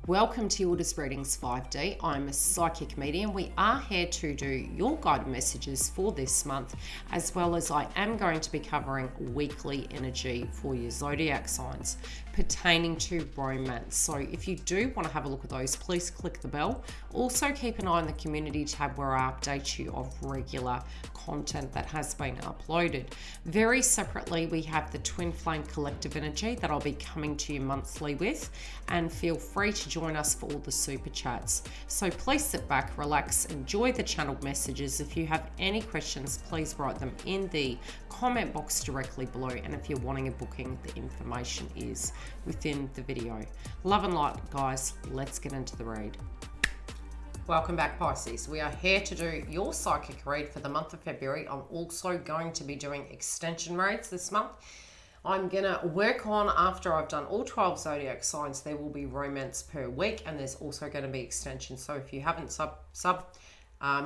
Welcome to YILDIZ Readings 5D. I'm a psychic medium. We are here to do your guided messages for this month, as well as I am going to be covering weekly energy for your zodiac signs pertaining to romance. So if you do want to have a look at those, please click the bell. Also keep an eye on the community tab where I update you of regular content that has been uploaded. Very separately, we have the Twin Flame Collective Energy that I'll be coming to you monthly with, and feel free to join us for all the super chats. So please sit back, relax, enjoy the channeled messages. If you have any questions, please write them in the comment box directly below, and if you're wanting a booking, the information is within the video. Love and light, guys. Let's get into the read. Welcome back, Pisces. We are here to do your psychic read for the month of February. I'm also going to be doing extension reads this month. I'm going to work on, after I've done all 12 zodiac signs, there will be romance per week, and there's also going to be extensions. So if you haven't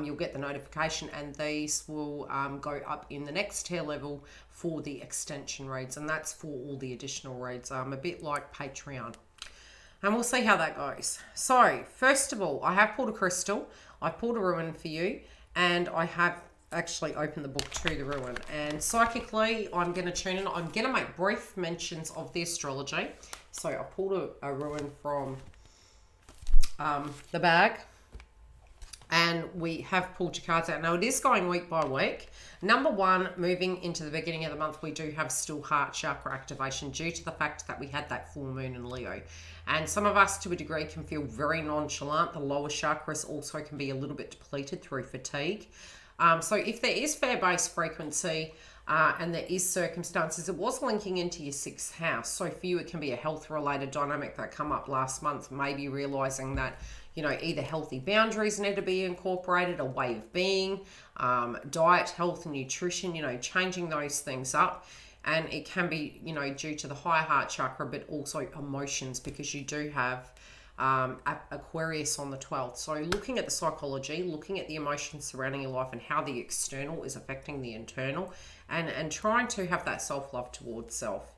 you'll get the notification, and these will go up in the next tier level for the extension reads, and that's for all the additional reads, a bit like Patreon. And we'll see how that goes. So, first of all, I have pulled a crystal. I've pulled a ruin for you. And I have actually opened the book to the ruin. And psychically, I'm going to tune in. I'm going to make brief mentions of the astrology. So, I pulled a ruin from the bag. And we have pulled your cards out. Now, it is going week by week. Number one, moving into the beginning of the month, we do have still heart chakra activation due to the fact that we had that full moon in Leo. And some of us, to a degree, can feel very nonchalant. The lower chakras also can be a little bit depleted through fatigue. So if there is fair-based frequency and there is circumstances, it was linking into your 6th house. So for you, it can be a health-related dynamic that come up last month, maybe realizing that, you know, either healthy boundaries need to be incorporated, a way of being, diet, health, and nutrition, you know, changing those things up. And it can be, you know, due to the higher heart chakra, but also emotions, because you do have Aquarius on the 12th. So looking at the psychology, looking at the emotions surrounding your life and how the external is affecting the internal, and trying to have that self-love towards self.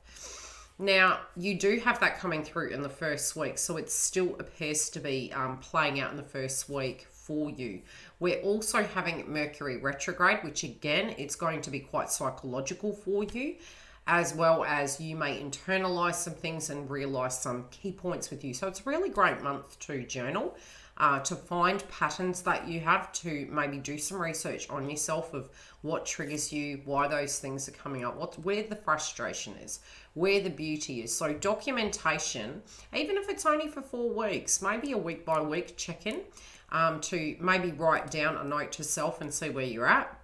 Now, you do have that coming through in the first week, so it still appears to be playing out in the first week for you. We're also having Mercury retrograde, which again, it's going to be quite psychological for you, as well as you may internalize some things and realize some key points with you. So it's a really great month to journal, to find patterns that you have, to maybe do some research on yourself of what triggers you, why those things are coming up, where the frustration is, where the beauty is. So documentation, even if it's only for 4 weeks, maybe a week by week check-in, to maybe write down a note to self and see where you're at,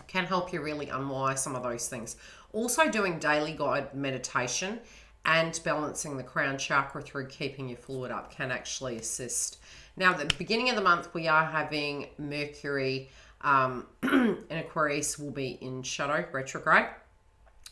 can help you really unwire some of those things. Also doing daily guided meditation and balancing the crown chakra through keeping your fluid up can actually assist. Now, at the beginning of the month, we are having Mercury in Aquarius will be in shadow retrograde.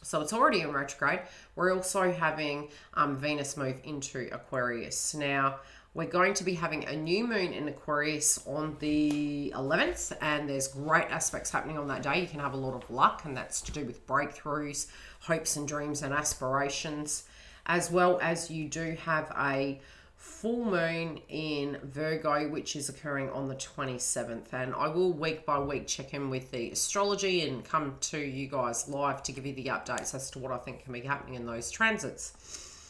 So it's already in retrograde. We're also having Venus move into Aquarius. Now, we're going to be having a new moon in Aquarius on the 11th, and there's great aspects happening on that day. You can have a lot of luck, and that's to do with breakthroughs, hopes and dreams and aspirations, as well as you do have a full moon in Virgo, which is occurring on the 27th. And I will week by week check in with the astrology and come to you guys live to give you the updates as to what I think can be happening in those transits.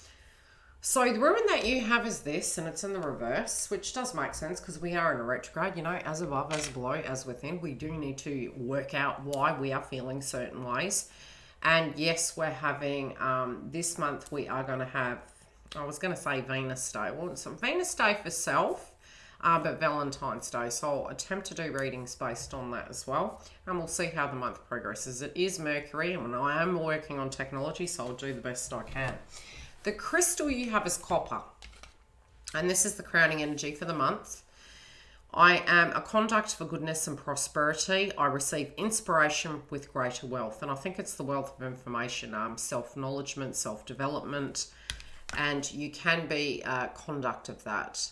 So the ruin that you have is this, and it's in the reverse, which does make sense because we are in a retrograde, you know, as above, as below, as within. We do need to work out why we are feeling certain ways. And yes, we're having, this month we are going to have, I was going to say Venus Day. Well, it's some Venus Day for self, but Valentine's Day. So I'll attempt to do readings based on that as well. And we'll see how the month progresses. It is Mercury, and I am working on technology, so I'll do the best I can. The crystal you have is copper, and this is the crowning energy for the month. I am a conduct for goodness and prosperity. I receive inspiration with greater wealth, and I think it's the wealth of information, self-acknowledgement, self-development, and you can be a conduct of that.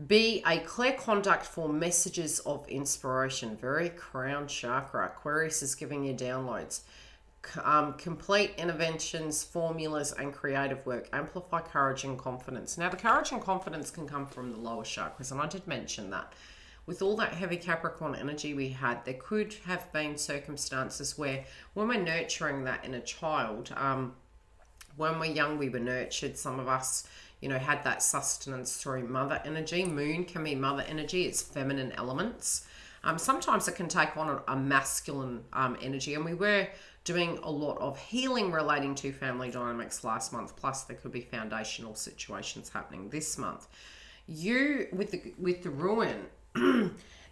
Be a clear conduct for messages of inspiration. Very crown chakra. Aquarius is giving you downloads. complete interventions, formulas, and creative work. Amplify courage and confidence. Now, the courage and confidence can come from the lower chakras, and I did mention that. With all that heavy Capricorn energy we had, there could have been circumstances where when we're nurturing that inner child, when we're young, we were nurtured. Some of us, had that sustenance through mother energy. Moon can be mother energy. It's feminine elements. Sometimes it can take on a masculine energy, and we were doing a lot of healing relating to family dynamics last month. Plus, there could be foundational situations happening this month. With the ruin,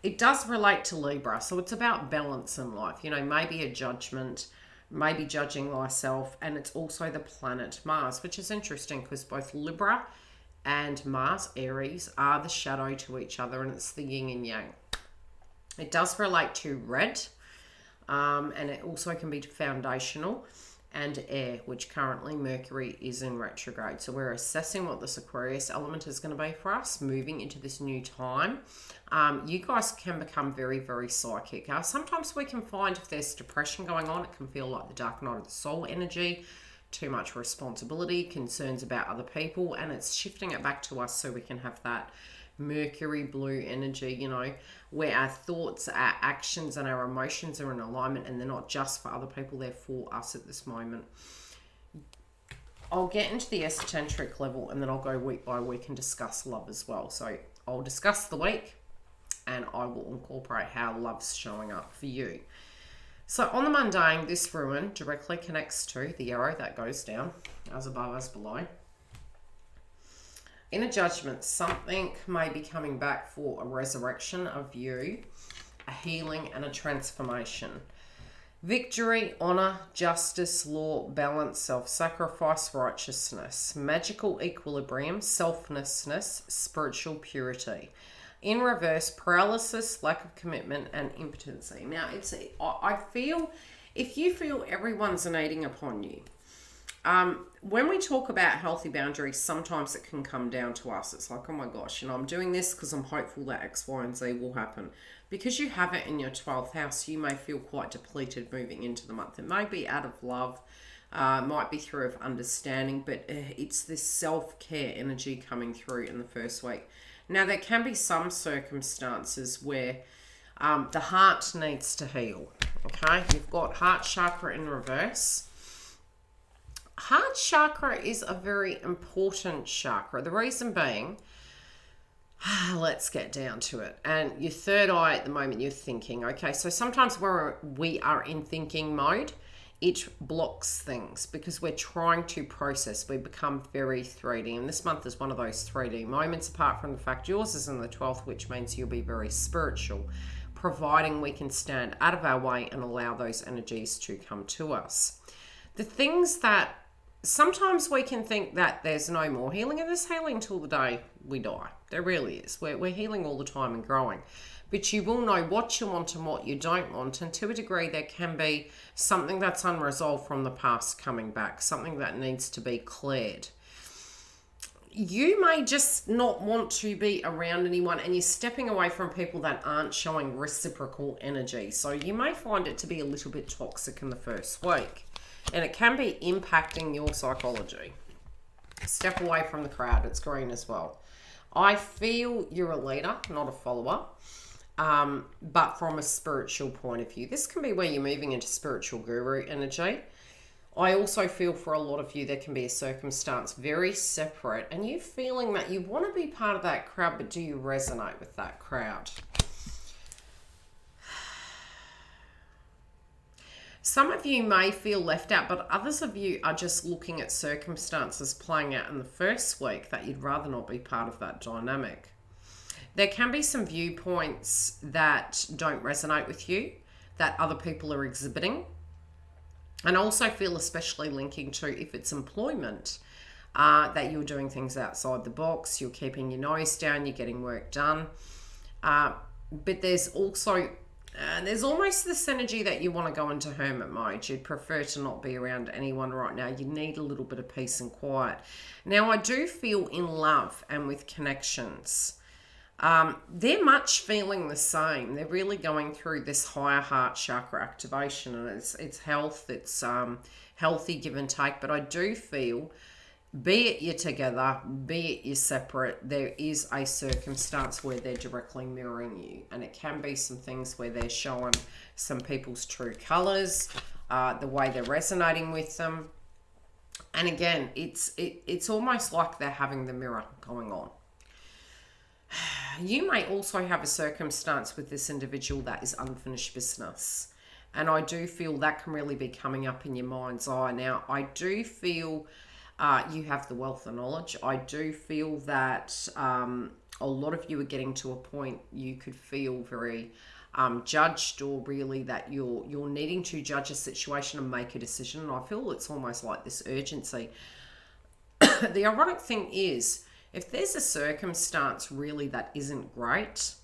it does relate to Libra, so it's about balance in life. Maybe a judgment, maybe judging thyself, and it's also the planet Mars, which is interesting because both Libra and Mars, Aries, are the shadow to each other, and it's the yin and yang. It does relate to red, and it also can be foundational, and air, which currently Mercury is in retrograde. So we're assessing what this Aquarius element is going to be for us, moving into this new time. You guys can become very, very psychic. Sometimes we can find if there's depression going on, it can feel like the dark night of the soul energy, too much responsibility, concerns about other people, and it's shifting it back to us so we can have that Mercury blue energy, where our thoughts, our actions, and our emotions are in alignment, and they're not just for other people, they're for us at this moment. I'll get into the esoteric level, and then I'll go week by week and discuss love as well. So I'll discuss the week, and I will incorporate how love's showing up for you. So on the mundane, this ruin directly connects to the arrow that goes down, as above, as below. In a judgment, something may be coming back for a resurrection of you, a healing, and a transformation. Victory, honor, justice, law, balance, self-sacrifice, righteousness, magical equilibrium, selflessness, spiritual purity. In reverse, paralysis, lack of commitment, and impotency. Now, I feel, if you feel everyone's needing upon you, when we talk about healthy boundaries, sometimes it can come down to us. It's like, oh my gosh, I'm doing this because I'm hopeful that X, Y, and Z will happen. Because you have it in your 12th house, you may feel quite depleted moving into the month. It may be out of love, might be through of understanding, but it's this self-care energy coming through in the first week. Now, there can be some circumstances where the heart needs to heal, okay? You've got heart chakra in reverse. Heart chakra is a very important chakra. The reason being, let's get down to it. And your third eye at the moment, you're thinking, okay, so sometimes we are in thinking mode, it blocks things because we're trying to process. We become very 3D. And this month is one of those 3D moments, apart from the fact yours is in the 12th, which means you'll be very spiritual, providing we can stand out of our way and allow those energies to come to us. The things that sometimes we can think that there's no more healing, and there's healing till the day we die. There really is. We're healing all the time and growing. But you will know what you want and what you don't want. And to a degree, there can be something that's unresolved from the past coming back, something that needs to be cleared. You may just not want to be around anyone, and you're stepping away from people that aren't showing reciprocal energy. So you may find it to be a little bit toxic in the first week. And it can be impacting your psychology. Step away from the crowd. It's green as well. I feel you're a leader, not a follower, but from a spiritual point of view. This can be where you're moving into spiritual guru energy. I also feel for a lot of you there can be a circumstance very separate, and you feeling that you want to be part of that crowd, but do you resonate with that crowd? Some of you may feel left out, but others of you are just looking at circumstances playing out in the first week that you'd rather not be part of that dynamic. There can be some viewpoints that don't resonate with you, that other people are exhibiting. And I also feel especially linking to if it's employment, that you're doing things outside the box, you're keeping your nose down, you're getting work done. But there's also... there's almost this energy that you want to go into hermit mode. You'd prefer to not be around anyone right now. You need a little bit of peace and quiet. Now, I do feel in love and with connections. They're much feeling the same. They're really going through this higher heart chakra activation, and it's health, it's healthy give and take. But I do feel, be it you're together, be it you're separate, there is a circumstance where they're directly mirroring you, and it can be some things where they're showing some people's true colors, the way they're resonating with them. And again, it's almost like they're having the mirror going on. You may also have a circumstance with this individual that is unfinished business. And I do feel that can really be coming up in your mind's eye. Now, I do feel you have the wealth of knowledge. I do feel that a lot of you are getting to a point you could feel very judged, or really that you're needing to judge a situation and make a decision. And I feel it's almost like this urgency. The ironic thing is, if there's a circumstance really that isn't great,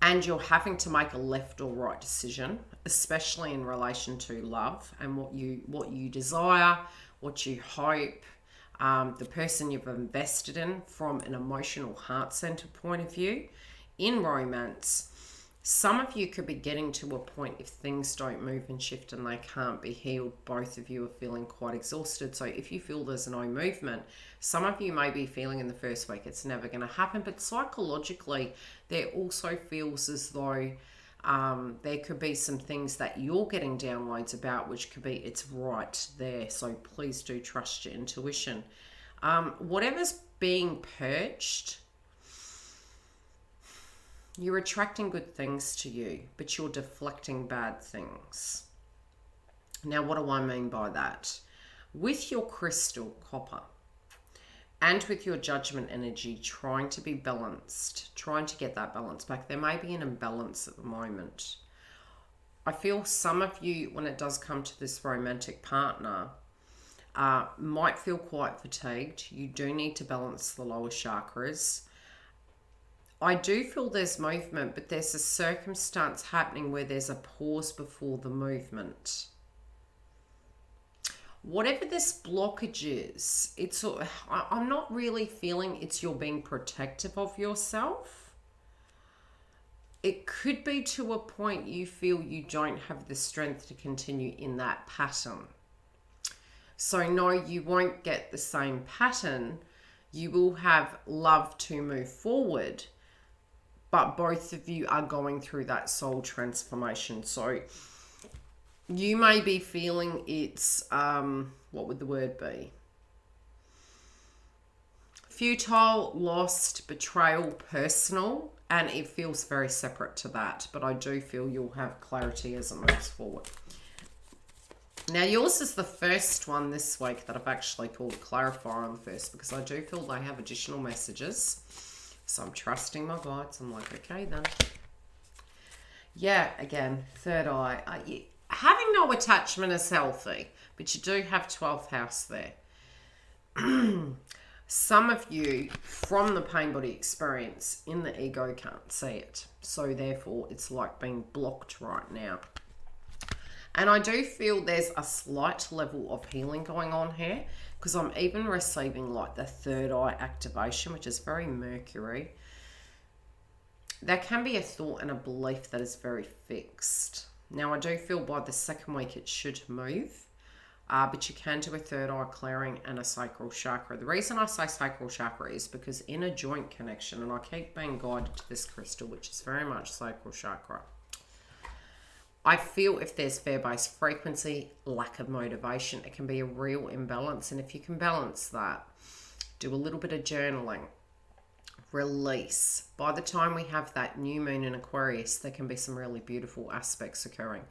and you're having to make a left or right decision, especially in relation to love and what you desire, what you hope, the person you've invested in from an emotional heart center point of view, in romance, some of you could be getting to a point, if things don't move and shift and they can't be healed, both of you are feeling quite exhausted. So if you feel there's no movement, some of you may be feeling in the first week it's never going to happen. But psychologically, there also feels as though there could be some things that you're getting downloads about, which could be it's right there. So please do trust your intuition. Whatever's being purged, you're attracting good things to you, but you're deflecting bad things. Now, what do I mean by that? With your crystal, copper, and with your judgment energy, trying to be balanced, trying to get that balance back. There may be an imbalance at the moment. I feel some of you, when it does come to this romantic partner, might feel quite fatigued. You do need to balance the lower chakras. I do feel there's movement, but there's a circumstance happening where there's a pause before the movement. Whatever this blockage is, I'm not really feeling it's you're being protective of yourself. It could be to a point you feel you don't have the strength to continue in that pattern. So no, you won't get the same pattern. You will have love to move forward, but both of you are going through that soul transformation. So you may be feeling it's, what would the word be? Futile, lost, betrayal, personal, and it feels very separate to that. But I do feel you'll have clarity as it moves forward. Now, yours is the first one this week that I've actually pulled a clarifier on first, because I do feel they have additional messages. So I'm trusting my guides. I'm like, okay then. Yeah, again, third eye. Having no attachment is healthy, but you do have 12th house there. Some of you, from the pain body experience, in the ego can't see it. So therefore, it's like being blocked right now. And I do feel there's a slight level of healing going on here, because I'm even receiving like the third eye activation, which is very Mercury. There can be a thought and a belief that is very fixed. Now, I do feel by the second week it should move, but you can do a third eye clearing and a sacral chakra. The reason I say sacral chakra is because in a joint connection, and I keep being guided to this crystal, which is very much sacral chakra, I feel if there's fear-based frequency, lack of motivation, it can be a real imbalance. And if you can balance that, do a little bit of journaling, release. By the time we have that new moon in Aquarius, there can be some really beautiful aspects occurring.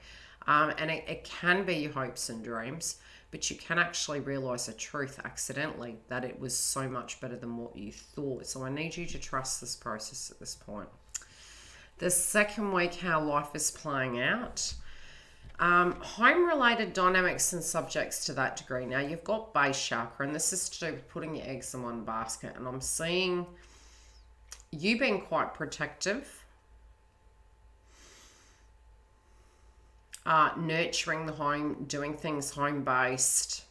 And it can be your hopes and dreams, but you can actually realize a truth accidentally, that it was so much better than what you thought. So I need you to trust this process at this point. The second week, how life is playing out. Home-related dynamics and subjects to that degree. Now, you've got base chakra, and this is to do with putting your eggs in one basket. And I'm seeing you being quite protective, nurturing the home, doing things home-based,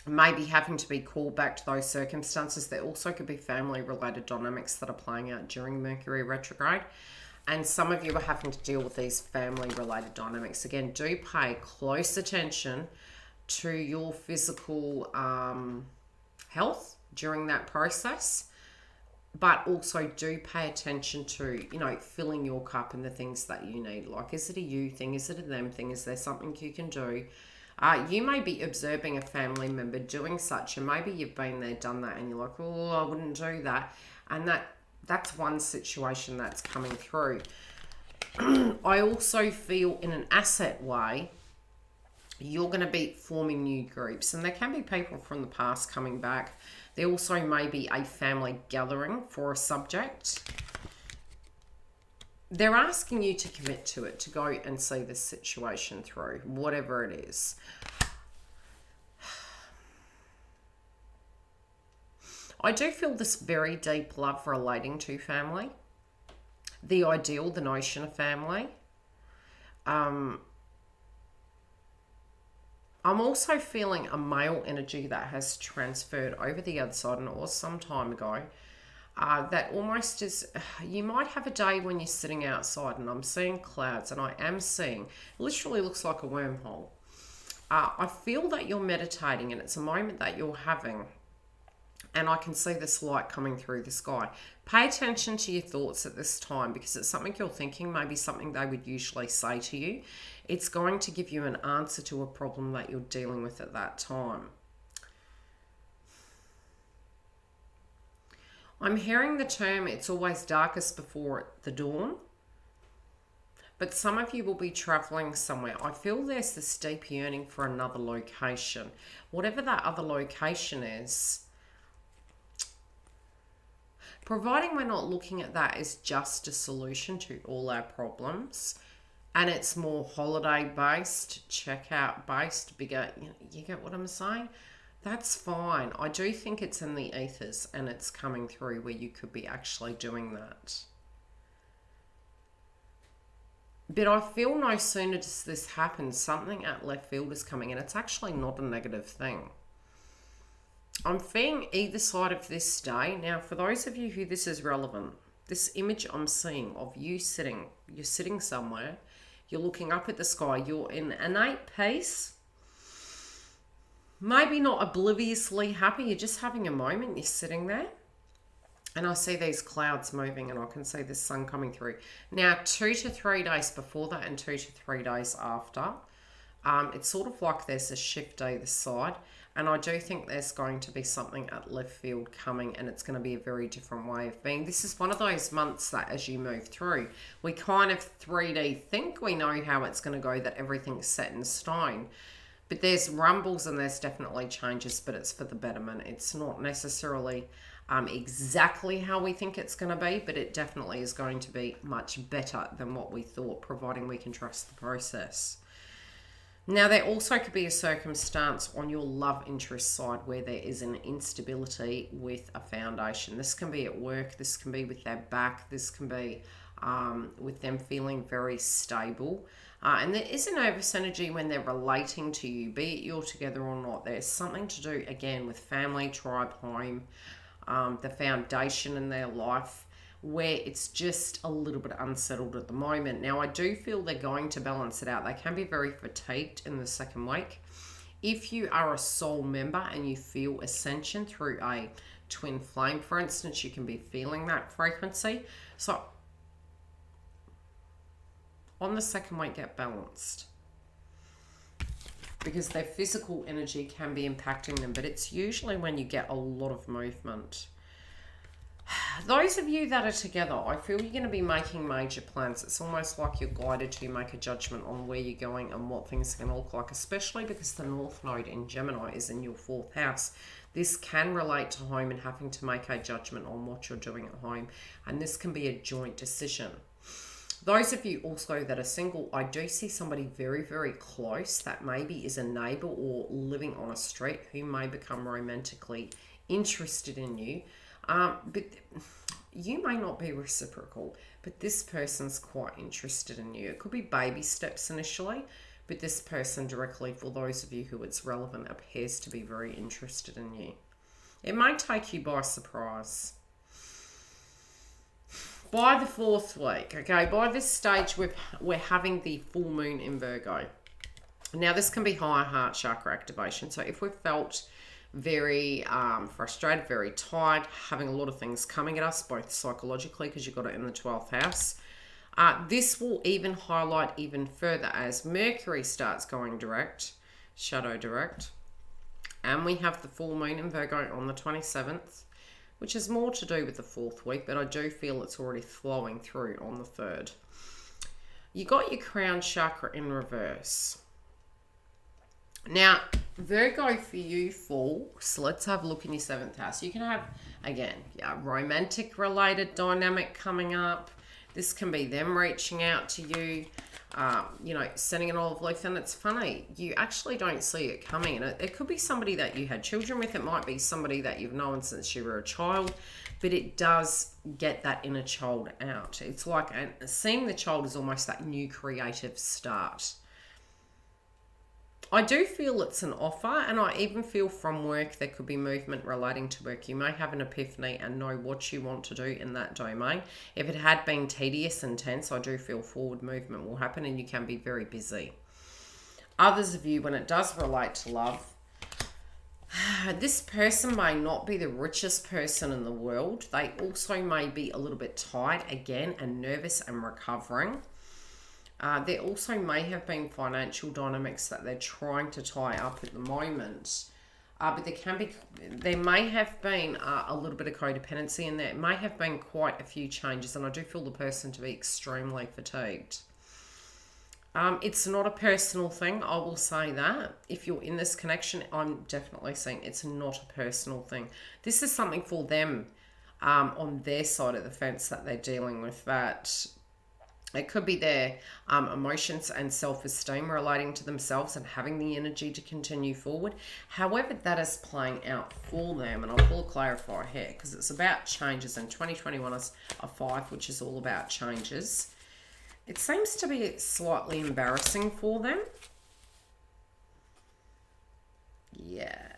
maybe having to be called back to those circumstances. There also could be family-related dynamics that are playing out during Mercury retrograde. And some of you are having to deal with these family-related dynamics. Again, do pay close attention to your physical health during that process. But also do pay attention to, you know, filling your cup and the things that you need. Like, is it a you thing? Is it a them thing? Is there something you can do? You may be observing a family member doing such, and maybe you've been there, done that, and you're like, oh, I wouldn't do that. And that's one situation that's coming through. I also feel in an asset way, you're going to be forming new groups. And there can be people from the past coming back. There also may be a family gathering for a subject. They're asking you to commit to it, to go and see this situation through, whatever it is. I do feel this very deep love relating to family. The ideal, the notion of family. I'm also feeling a male energy that has transferred over the other side, and it was some time ago. That almost is, you might have a day when you're sitting outside and I'm seeing clouds, and I am seeing, it literally looks like a wormhole. I feel that you're meditating and it's a moment that you're having, and I can see this light coming through the sky. Pay attention to your thoughts at this time, because it's something you're thinking, maybe something they would usually say to you. It's going to give you an answer to a problem that you're dealing with at that time. I'm hearing the term, it's always darkest before the dawn. But some of you will be traveling somewhere. I feel there's this deep yearning for another location. Whatever that other location is, providing we're not looking at that as just a solution to all our problems, and it's more holiday based, checkout based, bigger, you get what I'm saying? That's fine. I do think it's in the ethers and it's coming through where you could be actually doing that. But I feel no sooner does this happen, something at left field is coming, and it's actually not a negative thing. I'm feeling either side of this day. Now, for those of you who this is relevant, this image I'm seeing of you sitting, you're sitting somewhere, you're looking up at the sky, you're in innate peace, maybe not obliviously happy, you're just having a moment, you're sitting there. And I see these clouds moving, and I can see the sun coming through. Now, 2 to 3 days before that and 2 to 3 days after, it's sort of like there's a shift either side. And I do think there's going to be something at left field coming, and it's going to be a very different way of being. This is one of those months that as you move through, we kind of 3D think we know how it's going to go, that everything's set in stone. But there's rumbles and there's definitely changes, but it's for the betterment. It's not necessarily exactly how we think it's going to be, but it definitely is going to be much better than what we thought, providing we can trust the process. Now, there also could be a circumstance on your love interest side where there is an instability with a foundation. This can be at work, this can be with their back, this can be with them feeling very stable. And there is a nervous energy when they're relating to you, be it you're together or not. There's something to do, again, with family, tribe, home, the foundation in their life, where it's just a little bit unsettled at the moment. Now, I do feel they're going to balance it out. They can be very fatigued in the second week. If you are a soul member and you feel ascension through a twin flame, for instance, you can be feeling that frequency. So on the second week, get balanced, because their physical energy can be impacting them, but it's usually when you get a lot of movement. Those of you that are together, I feel you're going to be making major plans. It's almost like you're guided to make a judgment on where you're going and what things are going to look like, especially because the North Node in Gemini is in your 4th house. This can relate to home and having to make a judgment on what you're doing at home, and this can be a joint decision. Those of you also that are single, I do see somebody very, very close that maybe is a neighbor or living on a street who may become romantically interested in you. But you may not be reciprocal, but this person's quite interested in you. It could be baby steps initially, But this person directly, for those of you who it's relevant, appears to be very interested in you. It may take you by surprise. By the 4th week, okay, by this stage, we're having the full moon in Virgo. Now, this can be higher heart chakra activation. So if we've felt very frustrated, very tired, having a lot of things coming at us, both psychologically, because you've got it in the 12th house, this will even highlight even further as Mercury starts going direct, shadow direct. And we have the full moon in Virgo on the 27th, which is more to do with the 4th week, but I do feel it's already flowing through on the 3rd. You got your crown chakra in reverse. Now, Virgo for you, Fall, so let's have a look in your 7th house. You can have, again, romantic related dynamic coming up. This can be them reaching out to you, sending an olive leaf. And it's funny, you actually don't see it coming. And it could be somebody that you had children with. It might be somebody that you've known since you were a child. But it does get that inner child out. It's like seeing the child is almost that new creative start. I do feel it's an offer, and I even feel from work there could be movement relating to work. You may have an epiphany and know what you want to do in that domain. If it had been tedious and tense, I do feel forward movement will happen and you can be very busy. Others of you, when it does relate to love, this person may not be the richest person in the world. They also may be a little bit tired again and nervous and recovering. There also may have been financial dynamics that they're trying to tie up at the moment. But there may have been a little bit of codependency in there. It may have been quite a few changes, and I do feel the person to be extremely fatigued. It's not a personal thing, I will say that. If you're in this connection, I'm definitely saying it's not a personal thing. This is something for them on their side of the fence that they're dealing with, that it could be their emotions and self-esteem relating to themselves and having the energy to continue forward. However that is playing out for them, and I'll pull a clarifier here because it's about changes, and 2021 is a 5, which is all about changes. It seems to be slightly embarrassing for them. Yeah.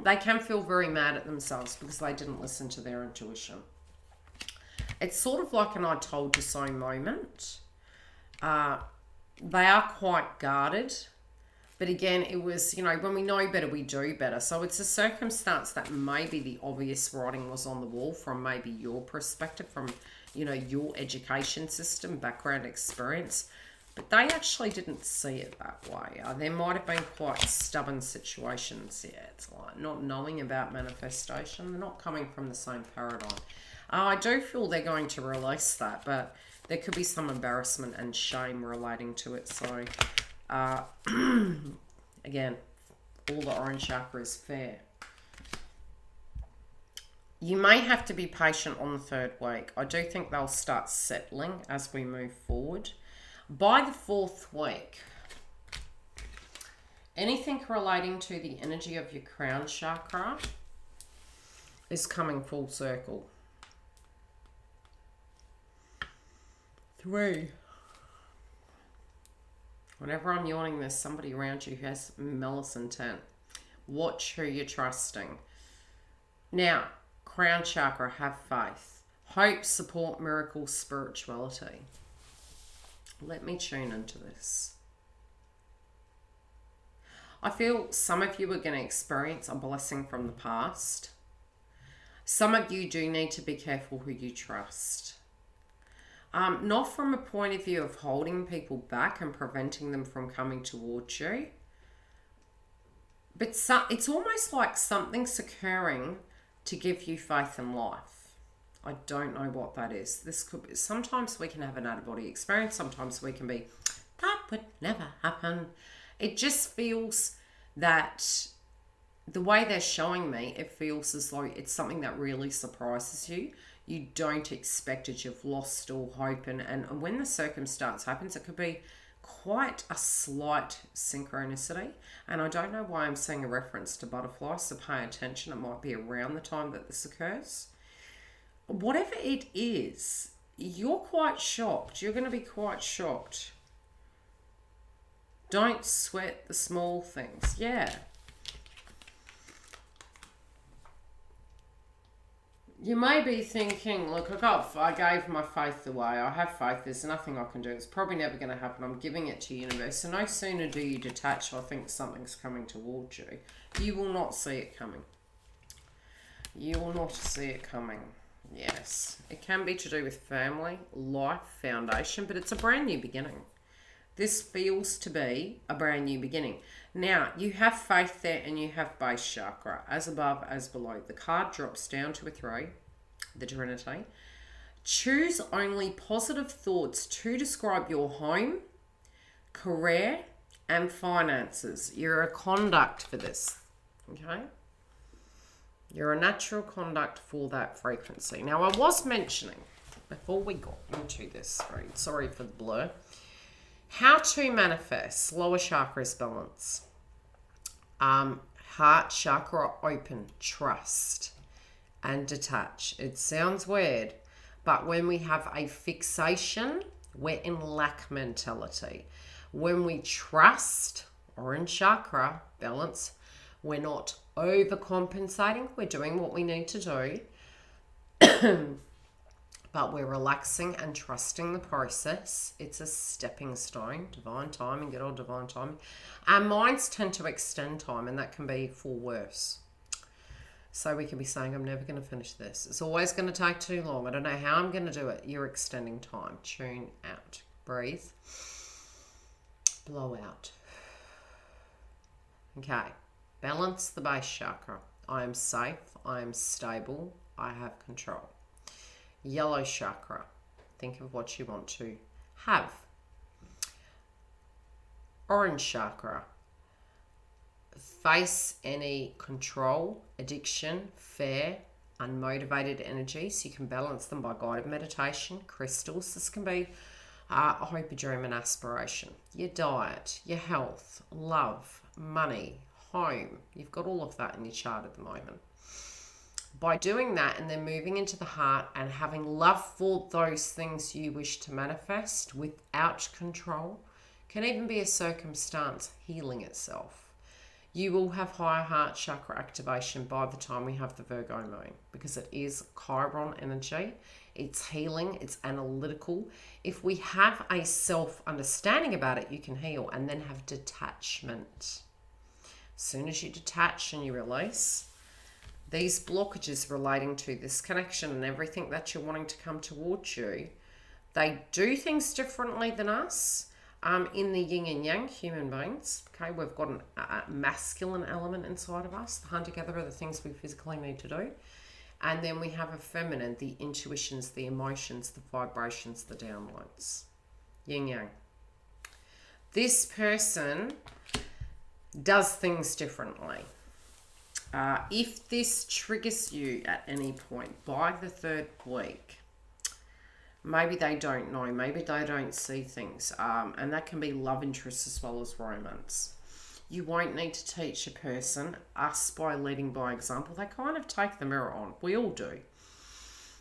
They can feel very mad at themselves because they didn't listen to their intuition. It's sort of like an I told you so moment. They are quite guarded. But again, it was, when we know better, we do better. So it's a circumstance that maybe the obvious writing was on the wall from maybe your perspective, from, your education system, background experience. But they actually didn't see it that way. There might have been quite stubborn situations here. It's like not knowing about manifestation. They're not coming from the same paradigm. I do feel they're going to release that, but there could be some embarrassment and shame relating to it. So, again, all the orange chakra is fair. You may have to be patient on the 3rd week. I do think they'll start settling as we move forward. By the 4th week, anything relating to the energy of your crown chakra is coming full circle. 3. Whenever I'm yawning, there's somebody around you who has malice intent. Watch who you're trusting. Now, crown chakra, have faith. Hope, support, miracles, spirituality. Let me tune into this. I feel some of you are going to experience a blessing from the past. Some of you do need to be careful who you trust. Not from a point of view of holding people back and preventing them from coming towards you. But it's almost like something's occurring to give you faith in life. I don't know what that is. This could be, sometimes we can have an out-of-body experience. Sometimes we can be, that would never happen. It just feels that the way they're showing me, it feels as though it's something that really surprises you. You don't expect it. You've lost all hope. And when the circumstance happens, it could be quite a slight synchronicity. And I don't know why I'm seeing a reference to butterflies, so pay attention. It might be around the time that this occurs. whatever it is, you're quite shocked. You're going to be quite shocked. Don't sweat the small things. Yeah. You may be thinking, look, I gave my faith away. I have faith. There's nothing I can do. It's probably never going to happen. I'm giving it to universe. So no sooner do you detach, I think something's coming towards you. You will not see it coming. You will not see it coming. Yes. It can be to do with family, life, foundation, but it's a brand new beginning. This feels to be a brand new beginning. Now, you have faith there and you have base chakra. As above, as below. The card drops down to a 3, the Trinity. Choose only positive thoughts to describe your home, career, and finances. You're a conduct for this. Okay? You're a natural conduct for that frequency. Now, I was mentioning, before we got into this, sorry for the blur, how to manifest lower chakras balance. Heart chakra open, trust, and detach. It sounds weird, but when we have a fixation, we're in lack mentality. When we trust, orange chakra balance, we're not overcompensating. We're doing what we need to do. But we're relaxing and trusting the process. It's a stepping stone. Divine timing, good old divine timing. Our minds tend to extend time, and that can be for worse. So we can be saying, I'm never going to finish this. It's always going to take too long. I don't know how I'm going to do it. You're extending time. Tune out. Breathe. Blow out. Okay. Balance the base chakra. I am safe. I am stable. I have control. Yellow chakra. Think of what you want to have. Orange chakra. Face any control, addiction, fear, unmotivated energy. So you can balance them by guided meditation, crystals. This can be a hope, a dream, and aspiration. Your diet, your health, love, money, home. You've got all of that in your chart at the moment. By doing that and then moving into the heart and having love for those things you wish to manifest without control, can even be a circumstance healing itself. You will have higher heart chakra activation by the time we have the Virgo moon, because it is Chiron energy. It's healing, it's analytical. If we have a self-understanding about it, you can heal and then have detachment. As soon as you detach and you release, these blockages relating to this connection and everything that you're wanting to come towards you, they do things differently than us. In the yin and yang, human beings, okay, we've got a masculine element inside of us. The hunter-gatherer, the things we physically need to do. And then we have a feminine, the intuitions, the emotions, the vibrations, the downloads. Yin yang. This person does things differently. If this triggers you at any point by the 3rd week, maybe they don't know, maybe they don't see things, and that can be love interest as well as romance. You won't need to teach a person. Us, by leading by example, they kind of take the mirror on. We all do.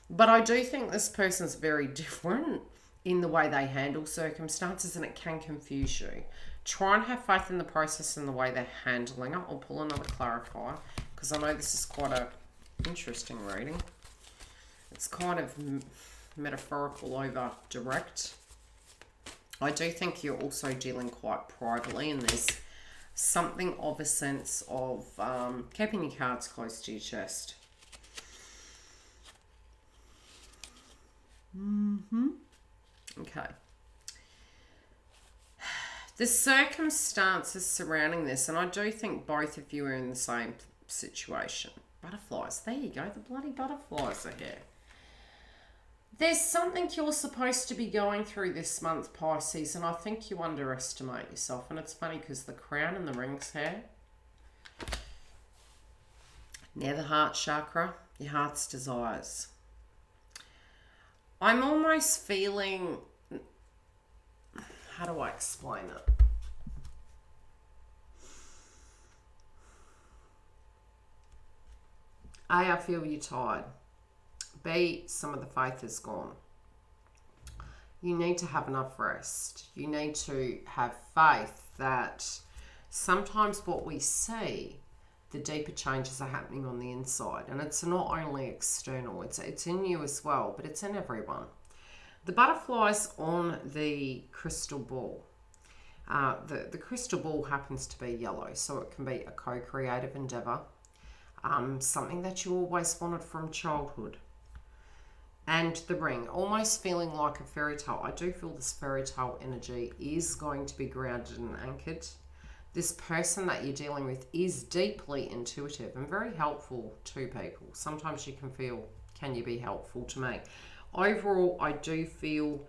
But I do think this person's very different in the way they handle circumstances, and it can confuse you. Try and have faith in the process and the way they're handling it. I'll pull another clarifier, because I know this is quite a interesting reading. It's kind of metaphorical over direct. I do think you're also dealing quite privately, and there's something of a sense of keeping your cards close to your chest. Okay. The circumstances surrounding this, and I do think both of you are in the same situation. Butterflies. There you go. The bloody butterflies are here. There's something you're supposed to be going through this month, Pisces, and I think you underestimate yourself. And it's funny because the crown and the rings here. Near the heart chakra, your heart's desires. I'm almost feeling... How do I explain it? I feel you're tired. be some of the faith is gone. You need to have enough rest. You need to have faith that sometimes what we see, the deeper changes are happening on the inside. And it's not only external, it's in you as well, but it's in everyone. The butterflies on the crystal ball. The crystal ball happens to be yellow, so it can be a co-creative endeavor, something that you always wanted from childhood. And the ring, almost feeling like a fairy tale. I do feel this fairy tale energy is going to be grounded and anchored. This person that you're dealing with is deeply intuitive and very helpful to people. Sometimes you can feel, can you be helpful to me? Overall, I do feel,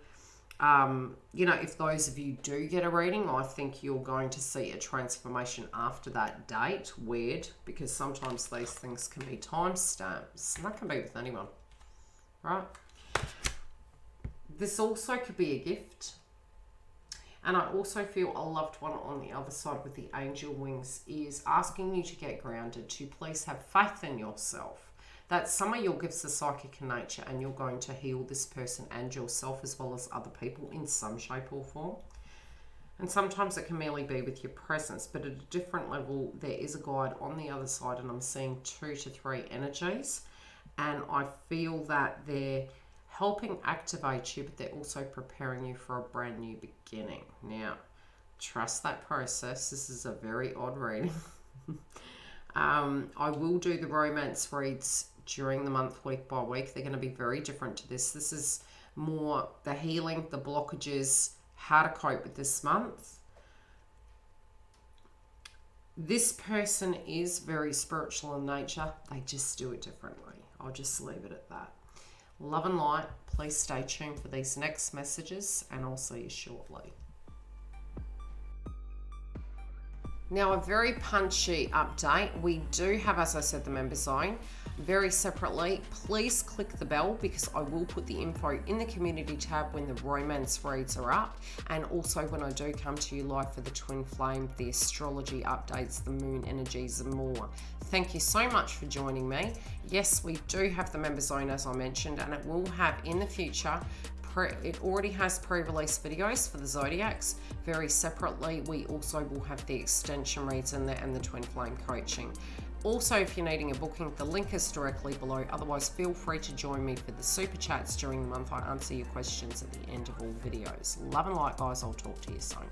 you know, if those of you do get a reading, I think you're going to see a transformation after that date. Weird, because sometimes these things can be time stamps, and that can be with anyone. Right? This also could be a gift. And I also feel a loved one on the other side with the angel wings is asking you to get grounded, to please have faith in yourself. That some of your gifts are psychic in nature and you're going to heal this person and yourself as well as other people in some shape or form. And sometimes it can merely be with your presence, but at a different level, there is a guide on the other side, and I'm seeing 2 to 3 energies. And I feel that they're helping activate you, but they're also preparing you for a brand new beginning. Now, trust that process. This is a very odd reading. I will do the romance reads during the month, week by week. They're going to be very different to this. This is more the healing, the blockages, how to cope with this month. This person is very spiritual in nature. They just do it differently. I'll just leave it at that. Love and light. Please stay tuned for these next messages, and I'll see you shortly. Now, a very punchy update. We do have, as I said, the member zone. Very separately, please click the bell because I will put the info in the community tab when the romance reads are up, and also when I do come to you live for the twin flame, the astrology updates, the moon energies and more. Thank you so much for joining me. Yes, we do have the member zone, as I mentioned, and it will have in the future, it already has pre-release videos for the zodiacs. Very separately, we also will have the extension reads in there and the twin flame coaching. Also, if you're needing a booking, the link is directly below. Otherwise, feel free to join me for the super chats during the month. I answer your questions at the end of all videos. Love and light, guys. I'll talk to you soon.